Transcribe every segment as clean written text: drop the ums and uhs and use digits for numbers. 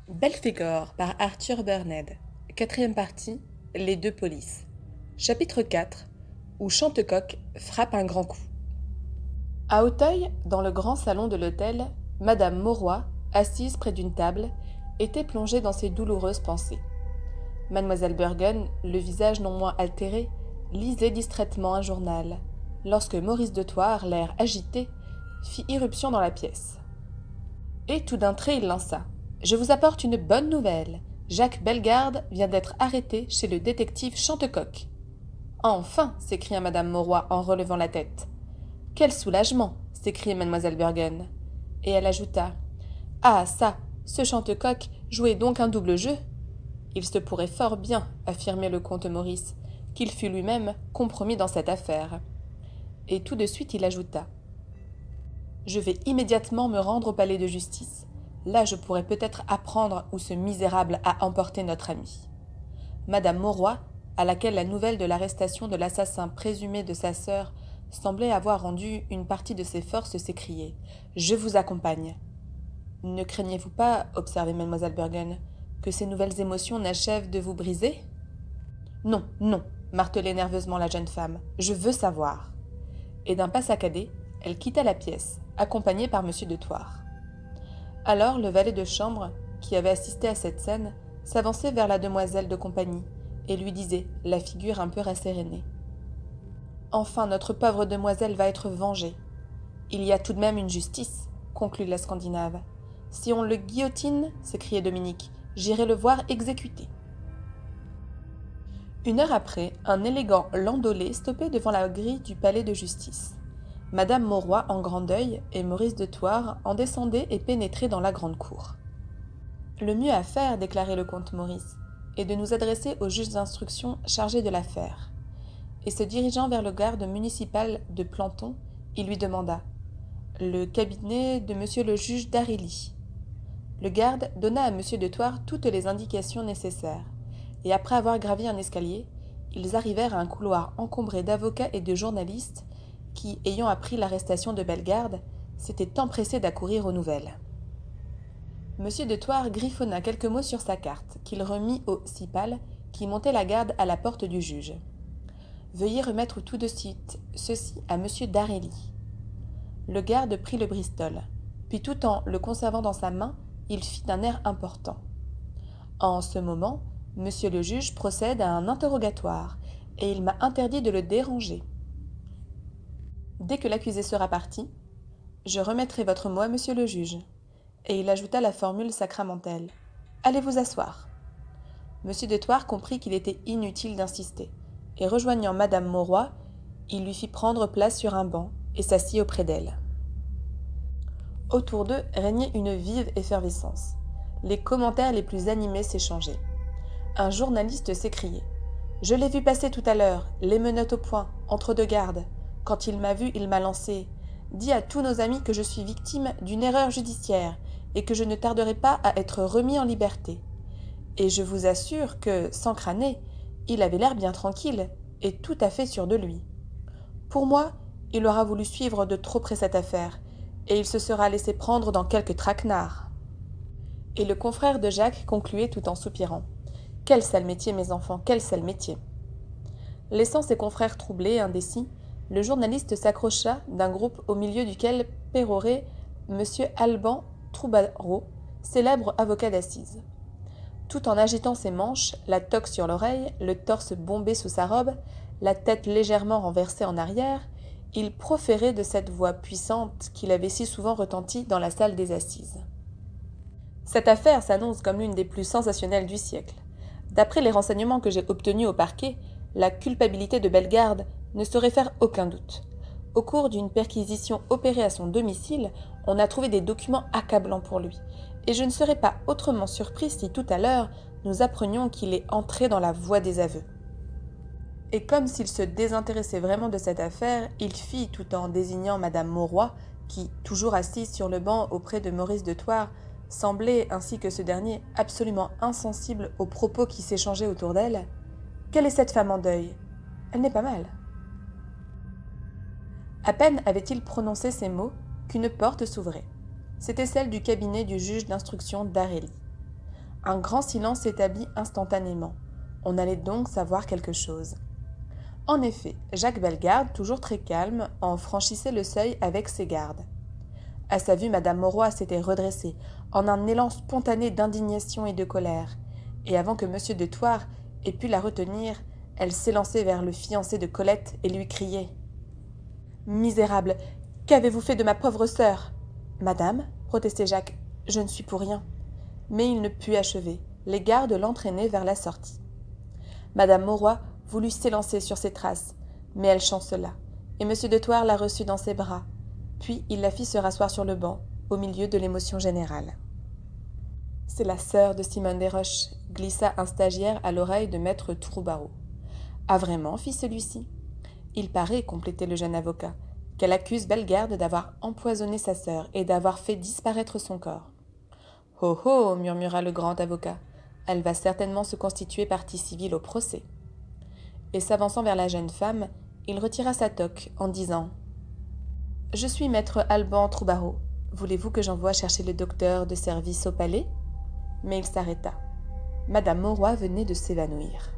Belphégor par Arthur Burnett. Quatrième partie. Les deux polices. Chapitre 4. Où Chantecoq frappe un grand coup. À Auteuil, dans le grand salon de l'hôtel, Madame Mauroy, assise près d'une table, était plongée dans ses douloureuses pensées. Mademoiselle Burgon, le visage non moins altéré, lisait distraitement un journal, lorsque Maurice de Thouars, l'air agité, fit irruption dans la pièce. Et tout d'un trait il lança. « Je vous apporte une bonne nouvelle. Jacques Bellegarde vient d'être arrêté chez le détective Chantecoq. »« Enfin !» s'écria Madame Mauroy en relevant la tête. « Quel soulagement !» s'écriait Mademoiselle Burgon. Et elle ajouta. « Ah ça, ce Chantecoq jouait donc un double jeu !»« Il se pourrait fort bien, affirmait le comte Maurice, qu'il fût lui-même compromis dans cette affaire. » Et tout de suite il ajouta. « Je vais immédiatement me rendre au palais de justice. Là, je pourrais peut-être apprendre où ce misérable a emporté notre ami. » Madame Mauroy, à laquelle la nouvelle de l'arrestation de l'assassin présumé de sa sœur semblait avoir rendu une partie de ses forces, s'écriait. « Je vous accompagne. » « Ne craignez-vous pas, observait mademoiselle Burgon, que ces nouvelles émotions n'achèvent de vous briser ? » « Non, non, martelait nerveusement la jeune femme. « Je veux savoir. » Et d'un pas saccadé, elle quitta la pièce, accompagnée par monsieur de Thouars. Alors le valet de chambre, qui avait assisté à cette scène, s'avançait vers la demoiselle de compagnie et lui disait, la figure un peu rassérénée. « Enfin, notre pauvre demoiselle va être vengée. Il y a tout de même une justice, conclut la Scandinave. Si on le guillotine, s'écriait Dominique, j'irai le voir exécuter. » Une heure après, un élégant landaulet stoppait devant la grille du palais de justice. Madame Mauroy en grand deuil et Maurice de Thouars en descendaient et pénétraient dans la grande cour. « Le mieux à faire, déclarait le comte Maurice, est de nous adresser au juge d'instruction chargé de l'affaire. » Et se dirigeant vers le garde municipal de Planton, il lui demanda « Le cabinet de monsieur le juge d'Arélie. » Le garde donna à monsieur de Thouars toutes les indications nécessaires, et après avoir gravi un escalier, ils arrivèrent à un couloir encombré d'avocats et de journalistes qui, ayant appris l'arrestation de Bellegarde, s'étaient empressés d'accourir aux nouvelles. Monsieur de Thouars griffonna quelques mots sur sa carte, qu'il remit au cipal qui montait la garde à la porte du juge. « Veuillez remettre tout de suite ceci à monsieur d'Arélie. » Le garde prit le bristol, puis tout en le conservant dans sa main, il fit d'un air important. En ce moment, monsieur le juge procède à un interrogatoire, et il m'a interdit de le déranger. Dès que l'accusé sera parti, je remettrai votre mot à monsieur le juge. Et il ajouta la formule sacramentelle. Allez vous asseoir. Monsieur de Thouars comprit qu'il était inutile d'insister, et rejoignant madame Mauroy, il lui fit prendre place sur un banc et s'assit auprès d'elle. Autour d'eux régnait une vive effervescence. Les commentaires les plus animés s'échangeaient. Un journaliste s'écriait « Je l'ai vu passer tout à l'heure, les menottes au poing, entre deux gardes. Quand il m'a vu, il m'a lancé. Dis à tous nos amis que je suis victime d'une erreur judiciaire et que je ne tarderai pas à être remis en liberté. » Et je vous assure que, sans crâner, il avait l'air bien tranquille et tout à fait sûr de lui. Pour moi, il aura voulu suivre de trop près cette affaire, et il se sera laissé prendre dans quelque traquenard. Et le confrère de Jacques concluait tout en soupirant. « Quel sale métier, mes enfants, quel sale métier !» Laissant ses confrères troublés, indécis, le journaliste s'accrocha d'un groupe au milieu duquel pérorait M. Alban Troubarot, célèbre avocat d'assises. Tout en agitant ses manches, la toque sur l'oreille, le torse bombé sous sa robe, la tête légèrement renversée en arrière, il proférait de cette voix puissante qu'il avait si souvent retenti dans la salle des assises. Cette affaire s'annonce comme l'une des plus sensationnelles du siècle. D'après les renseignements que j'ai obtenus au parquet, la culpabilité de Bellegarde ne saurait faire aucun doute. Au cours d'une perquisition opérée à son domicile, on a trouvé des documents accablants pour lui, et je ne serais pas autrement surpris si tout à l'heure nous apprenions qu'il est entré dans la voie des aveux. Et comme s'il se désintéressait vraiment de cette affaire, il fit, tout en désignant madame Mauroy, qui, toujours assise sur le banc auprès de Maurice de Thouars, semblait, ainsi que ce dernier, absolument insensible aux propos qui s'échangeaient autour d'elle. « Quelle est cette femme en deuil ? Elle n'est pas mal. » À peine avait-il prononcé ces mots qu'une porte s'ouvrait. C'était celle du cabinet du juge d'instruction d'Arélie. Un grand silence s'établit instantanément. On allait donc savoir quelque chose. En effet, Jacques Bellegarde, toujours très calme, en franchissait le seuil avec ses gardes. À sa vue, Madame Mauroy s'était redressée, en un élan spontané d'indignation et de colère, et avant que M. de Thouars ait pu la retenir, elle s'élançait vers le fiancé de Colette et lui criait « Misérable, qu'avez-vous fait de ma pauvre sœur ?»« Madame, protestait Jacques, je ne suis pour rien. » Mais il ne put achever. Les gardes l'entraînaient vers la sortie. Madame Mauroy voulut s'élancer sur ses traces, mais elle chancela, et M. de Thouars la reçut dans ses bras. Puis il la fit se rasseoir sur le banc, au milieu de l'émotion générale. « C'est la sœur de Simone Desroches », glissa un stagiaire à l'oreille de maître Troubarot. « Ah vraiment » fit celui-ci. « Il paraît, » complétait le jeune avocat, « qu'elle accuse Bellegarde d'avoir empoisonné sa sœur et d'avoir fait disparaître son corps. »« Oh oh » murmura le grand avocat, « elle va certainement se constituer partie civile au procès. » Et s'avançant vers la jeune femme, il retira sa toque en disant « Je suis maître Alban Troubarot. Voulez-vous que j'envoie chercher le docteur de service au palais ?» Mais il s'arrêta. Madame Mauroy venait de s'évanouir.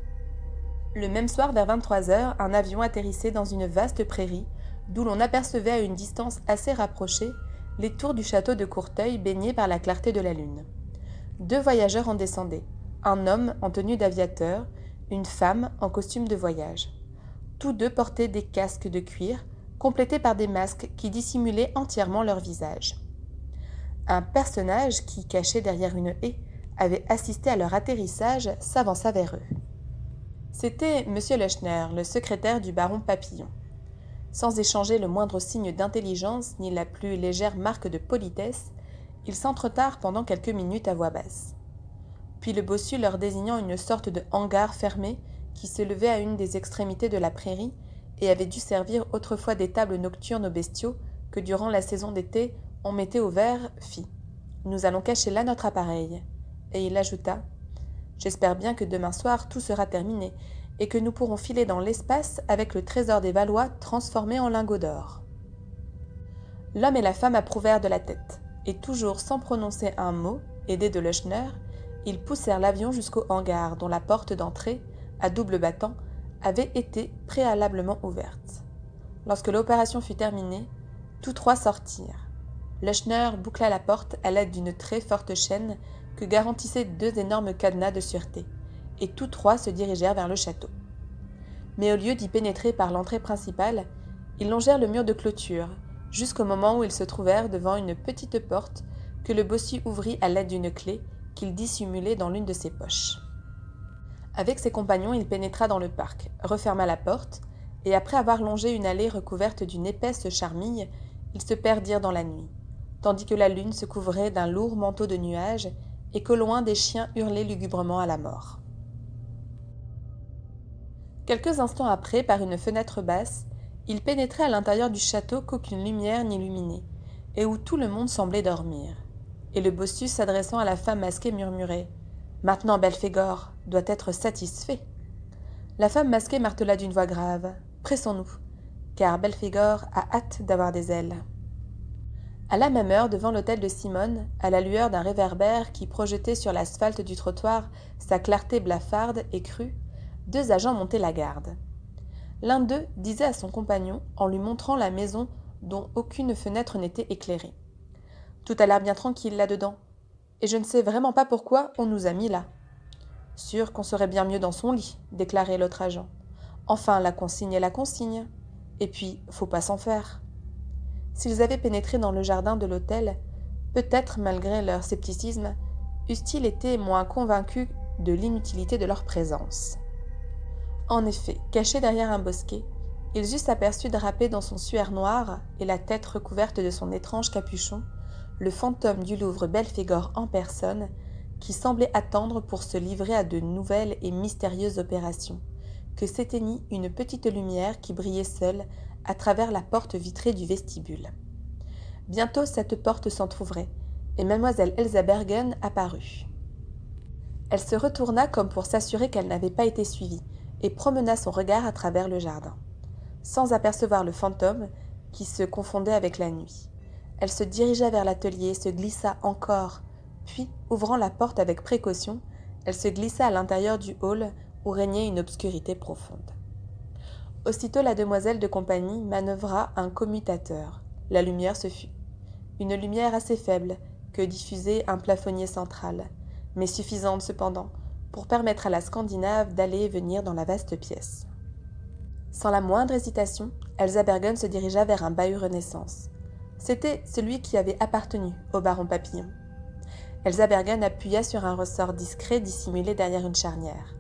Le même soir, vers 23h, un avion atterrissait dans une vaste prairie, d'où l'on apercevait à une distance assez rapprochée les tours du château de Courteuil baignées par la clarté de la lune. 2 voyageurs en descendaient, un homme en tenue d'aviateur, une femme en costume de voyage. Tous 2 portaient des casques de cuir, complétés par des masques qui dissimulaient entièrement leur visage. Un personnage qui, caché derrière une haie, avait assisté à leur atterrissage, s'avança vers eux. C'était M. Lechner, le secrétaire du baron Papillon. Sans échanger le moindre signe d'intelligence ni la plus légère marque de politesse, ils s'entretinrent pendant quelques minutes à voix basse. Puis le bossu leur désignant une sorte de hangar fermé qui se levait à une des extrémités de la prairie et avait dû servir autrefois des tables nocturnes aux bestiaux que durant la saison d'été on mettait au vert, fit « Nous allons cacher là notre appareil. » Et il ajouta « J'espère bien que demain soir tout sera terminé et que nous pourrons filer dans l'espace avec le trésor des Valois transformé en lingots d'or. » L'homme et la femme approuvèrent de la tête, et toujours sans prononcer un mot, aidés de Lechner, ils poussèrent l'avion jusqu'au hangar dont la porte d'entrée, à double battant, avait été préalablement ouverte. Lorsque l'opération fut terminée, tous 3 sortirent. Lechner boucla la porte à l'aide d'une très forte chaîne que garantissaient 2 énormes cadenas de sûreté, et tous 3 se dirigèrent vers le château. Mais au lieu d'y pénétrer par l'entrée principale, ils longèrent le mur de clôture, jusqu'au moment où ils se trouvèrent devant une petite porte que le bossu ouvrit à l'aide d'une clé qu'il dissimulait dans l'une de ses poches. Avec ses compagnons, il pénétra dans le parc, referma la porte, et après avoir longé une allée recouverte d'une épaisse charmille, ils se perdirent dans la nuit, tandis que la lune se couvrait d'un lourd manteau de nuages et qu'au loin des chiens hurlaient lugubrement à la mort. Quelques instants après, par une fenêtre basse, ils pénétraient à l'intérieur du château qu'aucune lumière n'illuminait, et où tout le monde semblait dormir. Et le bossu, s'adressant à la femme masquée, murmurait « Maintenant, Belphégor doit être satisfait. » La femme masquée martela d'une voix grave « Pressons-nous, car Belphégor a hâte d'avoir des ailes. » À la même heure, devant l'hôtel de Simone, à la lueur d'un réverbère qui projetait sur l'asphalte du trottoir sa clarté blafarde et crue, 2 agents montaient la garde. L'un d'eux disait à son compagnon, en lui montrant la maison dont aucune fenêtre n'était éclairée. « Tout a l'air bien tranquille là-dedans, et je ne sais vraiment pas pourquoi on nous a mis là. »« Sûr qu'on serait bien mieux dans son lit, » déclarait l'autre agent. « Enfin, la consigne est la consigne. Et puis, faut pas s'en faire. » S'ils avaient pénétré dans le jardin de l'hôtel, peut-être, malgré leur scepticisme, eussent-ils été moins convaincus de l'inutilité de leur présence. En effet, cachés derrière un bosquet, ils eussent aperçu draper dans son suaire noir et la tête recouverte de son étrange capuchon, le fantôme du Louvre Belphégor en personne, qui semblait attendre pour se livrer à de nouvelles et mystérieuses opérations, que s'éteignit une petite lumière qui brillait seule à travers la porte vitrée du vestibule. Bientôt cette porte s'entr'ouvrait, et mademoiselle Elsa Bergen apparut. Elle se retourna comme pour s'assurer qu'elle n'avait pas été suivie, et promena son regard à travers le jardin, sans apercevoir le fantôme qui se confondait avec la nuit. Elle se dirigea vers l'atelier, se glissa encore, Puis, ouvrant la porte avec précaution, elle se glissa à l'intérieur du hall où régnait une obscurité profonde. Aussitôt la demoiselle de compagnie manœuvra un commutateur. La lumière se fut. Une lumière assez faible que diffusait un plafonnier central, mais suffisante cependant pour permettre à la Scandinave d'aller et venir dans la vaste pièce. Sans la moindre hésitation, Elsa Bergen se dirigea vers un bahut Renaissance. C'était celui qui avait appartenu au baron Papillon. Elsa Bergen appuya sur un ressort discret dissimulé derrière une charnière.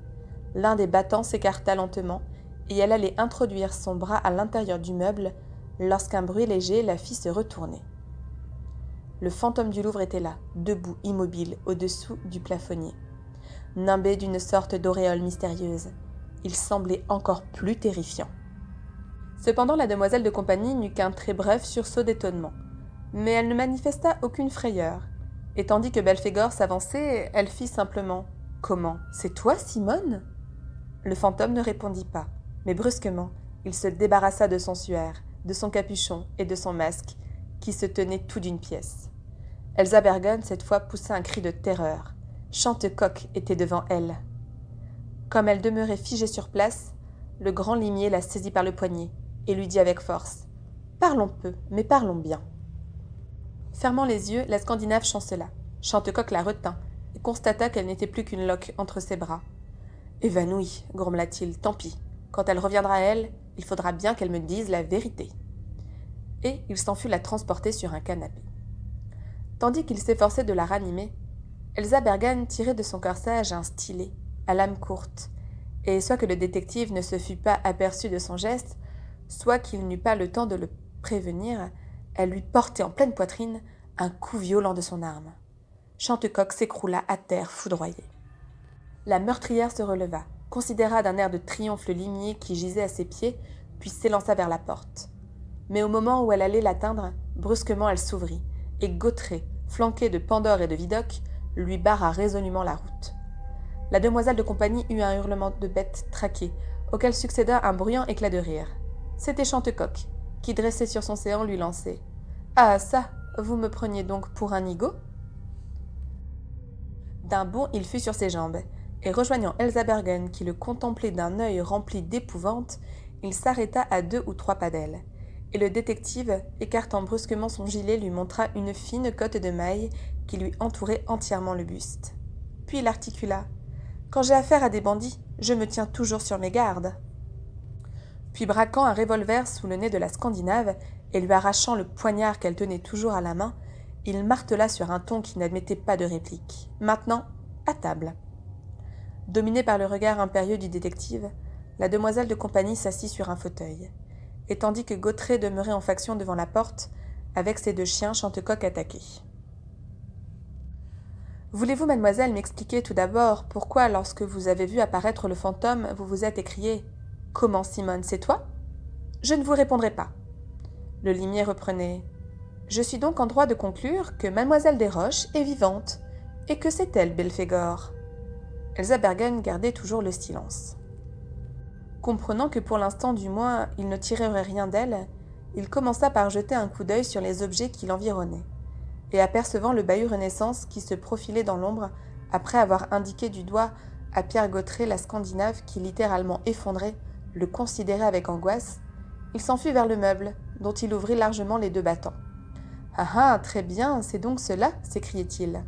L'un des battants s'écarta lentement et elle allait introduire son bras à l'intérieur du meuble lorsqu'un bruit léger la fit se retourner. Le fantôme du Louvre était là, debout, immobile, au-dessous du plafonnier. Nimbé d'une sorte d'auréole mystérieuse, il semblait encore plus terrifiant. Cependant, la demoiselle de compagnie n'eut qu'un très bref sursaut d'étonnement, mais elle ne manifesta aucune frayeur, et tandis que Belphégor s'avançait, elle fit simplement « Comment ? C'est toi, Simone ?» Le fantôme ne répondit pas, mais brusquement, il se débarrassa de son suaire, de son capuchon et de son masque, qui se tenaient tout d'une pièce. Elsa Bergen, cette fois, poussa un cri de terreur. Chantecoq était devant elle. Comme elle demeurait figée sur place, le grand limier la saisit par le poignet et lui dit avec force « Parlons peu, mais parlons bien. » Fermant les yeux, la Scandinave chancela. Chantecoq la retint et constata qu'elle n'était plus qu'une loque entre ses bras. « Évanouie, grommela-t-il, tant pis. Quand elle reviendra à elle, il faudra bien qu'elle me dise la vérité. » Et il s'en fut la transporter sur un canapé. Tandis qu'il s'efforçait de la ranimer, Elsa Bergen tirait de son corsage un stylet, à lame courte, et soit que le détective ne se fût pas aperçu de son geste, soit qu'il n'eût pas le temps de le prévenir, elle lui portait en pleine poitrine un coup violent de son arme. Chantecoq s'écroula à terre foudroyé. La meurtrière se releva, considéra d'un air de triomphe le limier qui gisait à ses pieds, puis s'élança vers la porte. Mais au moment où elle allait l'atteindre, brusquement elle s'ouvrit, et Godfrey, flanqué de Pandore et de Vidocq, lui barra résolument la route. La demoiselle de compagnie eut un hurlement de bête traquée, auquel succéda un bruyant éclat de rire. C'était Chantecoq, qui, dressé sur son séant, lui lançait « Ah ça, vous me preniez donc pour un nigaud ?» D'un bond, il fut sur ses jambes, et rejoignant Elsa Bergen, qui le contemplait d'un œil rempli d'épouvante, il s'arrêta à 2 ou 3 pas d'elle. Et le détective, écartant brusquement son gilet, lui montra une fine cotte de mailles qui lui entourait entièrement le buste. Puis il articula « Quand j'ai affaire à des bandits, je me tiens toujours sur mes gardes. » Puis braquant un revolver sous le nez de la Scandinave et lui arrachant le poignard qu'elle tenait toujours à la main, il martela sur un ton qui n'admettait pas de réplique. « Maintenant, à table. » Dominée par le regard impérieux du détective, la demoiselle de compagnie s'assit sur un fauteuil. Et tandis que Godfrey demeurait en faction devant la porte, avec ses 2 chiens, Chantecoq attaqués. « Voulez-vous, mademoiselle, m'expliquer tout d'abord pourquoi, lorsque vous avez vu apparaître le fantôme, vous vous êtes écrié « Comment, Simone, c'est toi ?» Je ne vous répondrai pas. Le limier reprenait « Je suis donc en droit de conclure que mademoiselle Desroches est vivante, et que c'est elle, Belphégor. » Elsa Bergen gardait toujours le silence. Comprenant que pour l'instant du moins il ne tirerait rien d'elle, il commença par jeter un coup d'œil sur les objets qui l'environnaient, et apercevant le bahut Renaissance qui se profilait dans l'ombre après avoir indiqué du doigt à Pierre Godfrey la Scandinave qui, littéralement effondrée, le considérait avec angoisse, il s'enfuit vers le meuble, dont il ouvrit largement les 2 battants. « Ah ah, très bien, c'est donc cela !» s'écriait-il.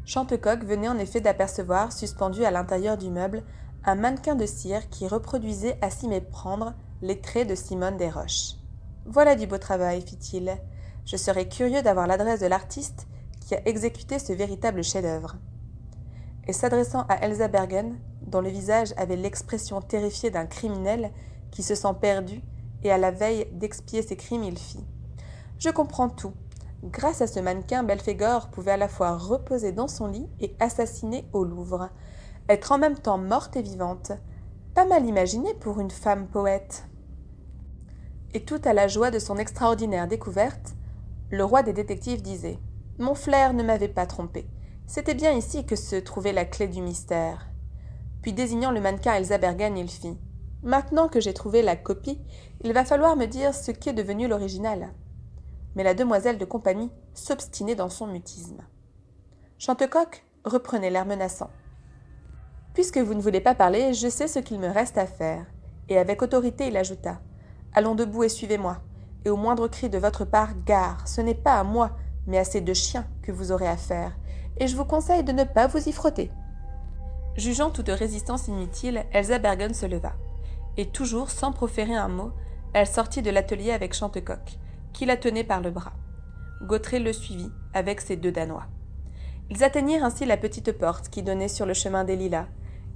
Chantecoq venait en effet d'apercevoir, suspendu à l'intérieur du meuble, un mannequin de cire qui reproduisait à s'y méprendre les traits de Simone Desroches. « Voilà du beau travail, fit-il. Je serais curieux d'avoir l'adresse de l'artiste qui a exécuté ce véritable chef-d'œuvre. » Et s'adressant à Elsa Bergen, dont le visage avait l'expression terrifiée d'un criminel qui se sent perdu et à la veille d'expier ses crimes, il fit « Je comprends tout. Grâce à ce mannequin, Belphégor pouvait à la fois reposer dans son lit et assassiner au Louvre. Être en même temps morte et vivante. Pas mal imaginé pour une femme poète. » Et tout à la joie de son extraordinaire découverte, le roi des détectives disait « Mon flair ne m'avait pas trompé. C'était bien ici que se trouvait la clé du mystère. » Puis désignant le mannequin Elsa Bergen, il fit « Maintenant que j'ai trouvé la copie, il va falloir me dire ce qu'est devenu l'original. » Mais la demoiselle de compagnie s'obstinait dans son mutisme. Chantecoq reprenait l'air menaçant. « Puisque vous ne voulez pas parler, je sais ce qu'il me reste à faire. » Et avec autorité, il ajouta. « Allons debout et suivez-moi. Et au moindre cri de votre part, gare, ce n'est pas à moi, mais à ces deux chiens que vous aurez affaire. Et je vous conseille de ne pas vous y frotter. » Jugeant toute résistance inutile, Elsa Bergen se leva. Et toujours sans proférer un mot, elle sortit de l'atelier avec Chantecoq, qui la tenait par le bras. Gautrey le suivit, avec ses deux Danois. Ils atteignirent ainsi la petite porte qui donnait sur le chemin des Lilas,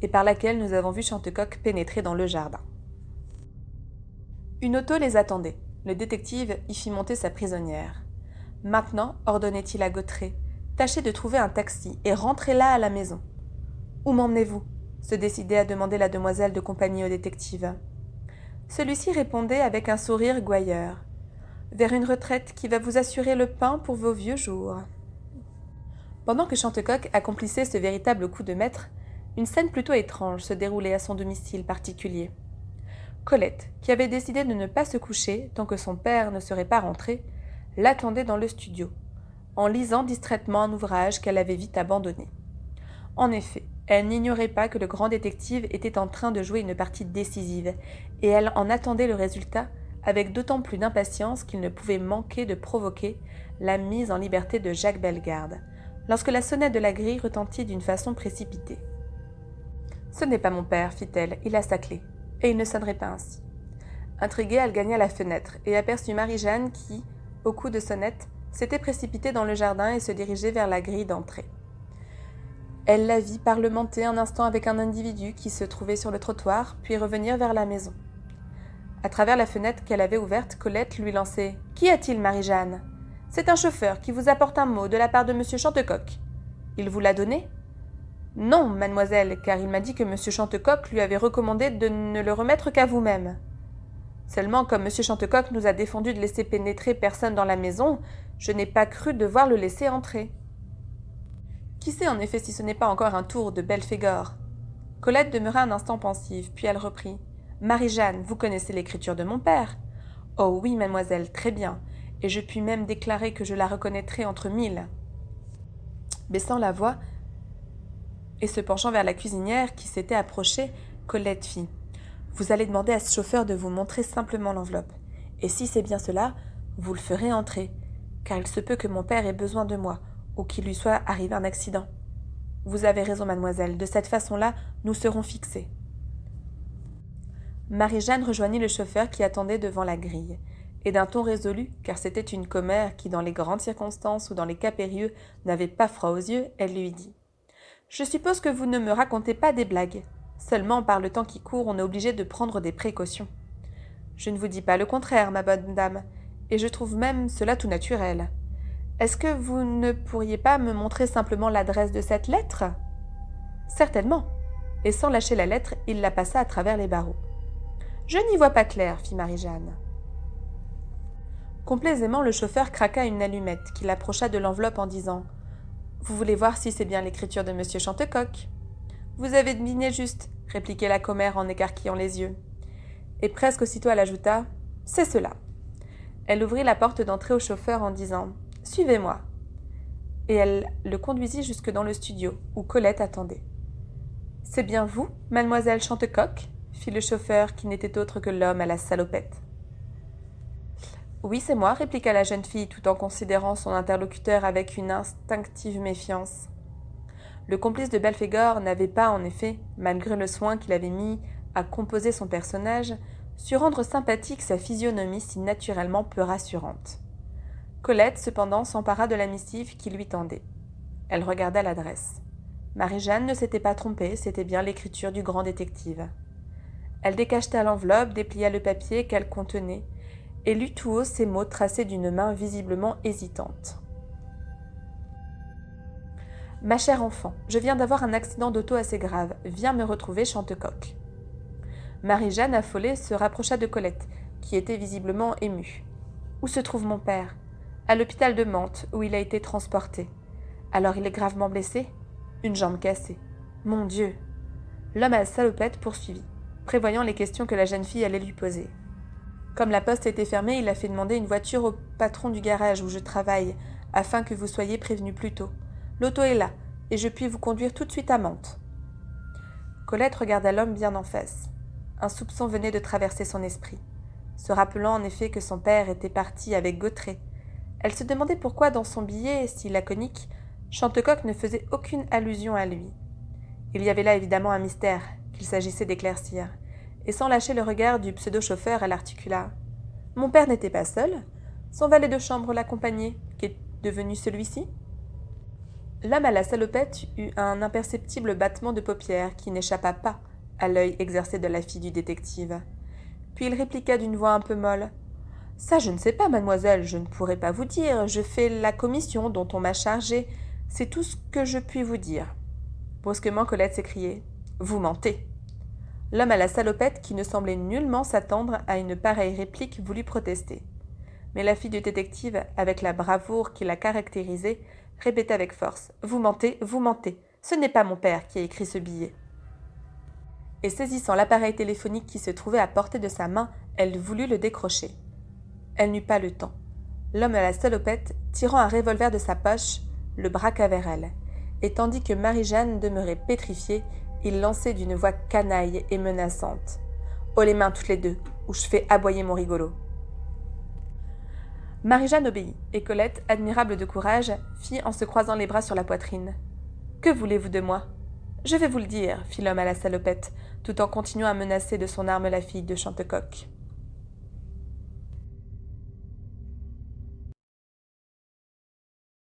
et par laquelle nous avons vu Chantecoq pénétrer dans le jardin. Une auto les attendait. Le détective y fit monter sa prisonnière. « Maintenant, ordonnait-il à Gautrey, tâchez de trouver un taxi et rentrez là à la maison. »« Où m'emmenez-vous » se décidait à demander la demoiselle de compagnie au détective. Celui-ci répondait avec un sourire gouailleur. « Vers une retraite qui va vous assurer le pain pour vos vieux jours. » Pendant que Chantecoq accomplissait ce véritable coup de maître, une scène plutôt étrange se déroulait à son domicile particulier. Colette, qui avait décidé de ne pas se coucher tant que son père ne serait pas rentré, l'attendait dans le studio, en lisant distraitement un ouvrage qu'elle avait vite abandonné. En effet, elle n'ignorait pas que le grand détective était en train de jouer une partie décisive, et elle en attendait le résultat avec d'autant plus d'impatience qu'il ne pouvait manquer de provoquer la mise en liberté de Jacques Bellegarde, lorsque la sonnette de la grille retentit d'une façon précipitée. « Ce n'est pas mon père, fit-elle, il a sa clé. » Et il ne sonnerait pas ainsi. Intriguée, elle gagna la fenêtre et aperçut Marie-Jeanne qui, au coup de sonnette, s'était précipitée dans le jardin et se dirigeait vers la grille d'entrée. Elle la vit parlementer un instant avec un individu qui se trouvait sur le trottoir, puis revenir vers la maison. À travers la fenêtre qu'elle avait ouverte, Colette lui lançait « Qu'y a-t-il, Marie-Jeanne ? C'est un chauffeur qui vous apporte un mot de la part de monsieur Chantecoq. Il vous l'a donné ? » « Non, mademoiselle, car il m'a dit que monsieur Chantecoq lui avait recommandé de ne le remettre qu'à vous-même. Seulement, comme monsieur Chantecoq nous a défendu de laisser pénétrer personne dans la maison, je n'ai pas cru devoir le laisser entrer. » Qui sait en effet si ce n'est pas encore un tour de Belphégor ? Colette demeura un instant pensive, puis elle reprit. « Marie-Jeanne, vous connaissez l'écriture de mon père ? » ?»« Oh oui, mademoiselle, très bien, et je puis même déclarer que je la reconnaîtrai entre mille. » Baissant la voix, et se penchant vers la cuisinière qui s'était approchée, Colette fit « Vous allez demander à ce chauffeur de vous montrer simplement l'enveloppe. Et si c'est bien cela, vous le ferez entrer, car il se peut que mon père ait besoin de moi, ou qu'il lui soit arrivé un accident. Vous avez raison, mademoiselle, de cette façon-là, nous serons fixés. » Marie-Jeanne rejoignit le chauffeur qui attendait devant la grille, et d'un ton résolu, car c'était une commère qui, dans les grandes circonstances ou dans les cas périlleux, n'avait pas froid aux yeux, elle lui dit « Je suppose que vous ne me racontez pas des blagues. Seulement, par le temps qui court, on est obligé de prendre des précautions. Je ne vous dis pas le contraire, ma bonne dame, et je trouve même cela tout naturel. Est-ce que vous ne pourriez pas me montrer simplement l'adresse de cette lettre ? » ?»« Certainement. » Et sans lâcher la lettre, il la passa à travers les barreaux. « Je n'y vois pas clair, fit Marie-Jeanne. Complaisamment, le chauffeur craqua une allumette qu'il approcha de l'enveloppe en disant « Vous voulez voir si c'est bien l'écriture de monsieur Chantecoq ? » ?»« Vous avez deviné juste, » répliquait la commère en écarquillant les yeux. Et presque aussitôt elle ajouta « C'est cela. » Elle ouvrit la porte d'entrée au chauffeur en disant « Suivez-moi. » Et elle le conduisit jusque dans le studio, où Colette attendait. « C'est bien vous, mademoiselle Chantecoq ?» fit le chauffeur qui n'était autre que l'homme à la salopette. « Oui, c'est moi, » répliqua la jeune fille tout en considérant son interlocuteur avec une instinctive méfiance. Le complice de Belphégor n'avait pas, en effet, malgré le soin qu'il avait mis à composer son personnage, su rendre sympathique sa physionomie si naturellement peu rassurante. Colette, cependant, s'empara de la missive qui lui tendait. Elle regarda l'adresse. Marie-Jeanne ne s'était pas trompée, c'était bien l'écriture du grand détective. Elle décacheta l'enveloppe, déplia le papier qu'elle contenait, et lut tout haut ces mots tracés d'une main visiblement hésitante. « Ma chère enfant, je viens d'avoir un accident d'auto assez grave. Viens me retrouver, Chantecoq. » Marie-Jeanne, affolée, se rapprocha de Colette, qui était visiblement émue. « Où se trouve mon père ? » ?»« À l'hôpital de Mantes, où il a été transporté. »« Alors il est gravement blessé ? » ?»« Une jambe cassée. »« Mon Dieu !» L'homme à la salopette poursuivit, prévoyant les questions que la jeune fille allait lui poser. Comme la poste était fermée, il a fait demander une voiture au patron du garage où je travaille, afin que vous soyez prévenu plus tôt. L'auto est là, et je puis vous conduire tout de suite à Mantes. » Colette regarda l'homme bien en face. Un soupçon venait de traverser son esprit, se rappelant en effet que son père était parti avec Godfrey. Elle se demandait pourquoi, dans son billet si laconique, Chantecoq ne faisait aucune allusion à lui. Il y avait là évidemment un mystère qu'il s'agissait d'éclaircir, et sans lâcher le regard du pseudo-chauffeur, elle articula. « Mon père n'était pas seul. Son valet de chambre l'accompagnait, qui est devenu celui-ci ?» L'homme à la salopette eut un imperceptible battement de paupières qui n'échappa pas à l'œil exercé de la fille du détective. Puis il répliqua d'une voix un peu molle. « Ça, je ne sais pas, mademoiselle, je ne pourrais pas vous dire. Je fais la commission dont on m'a chargée. C'est tout ce que je puis vous dire. » Brusquement, Colette s'écriait. « Vous mentez !» L'homme à la salopette, qui ne semblait nullement s'attendre à une pareille réplique, voulut protester. Mais la fille du détective, avec la bravoure qui la caractérisait, répéta avec force. « Vous mentez, vous mentez. Ce n'est pas mon père qui a écrit ce billet. » Et saisissant l'appareil téléphonique qui se trouvait à portée de sa main, elle voulut le décrocher. Elle n'eut pas le temps. L'homme à la salopette, tirant un revolver de sa poche, le braqua vers elle, et tandis que Marie-Jeanne demeurait pétrifiée, il lançait d'une voix canaille et menaçante. « Haut les mains toutes les deux, ou je fais aboyer mon rigolo. » Marie-Jeanne obéit, et Colette, admirable de courage, fit en se croisant les bras sur la poitrine. « Que voulez-vous de moi ?»« Je vais vous le dire, » fit l'homme à la salopette, tout en continuant à menacer de son arme la fille de Chantecoq.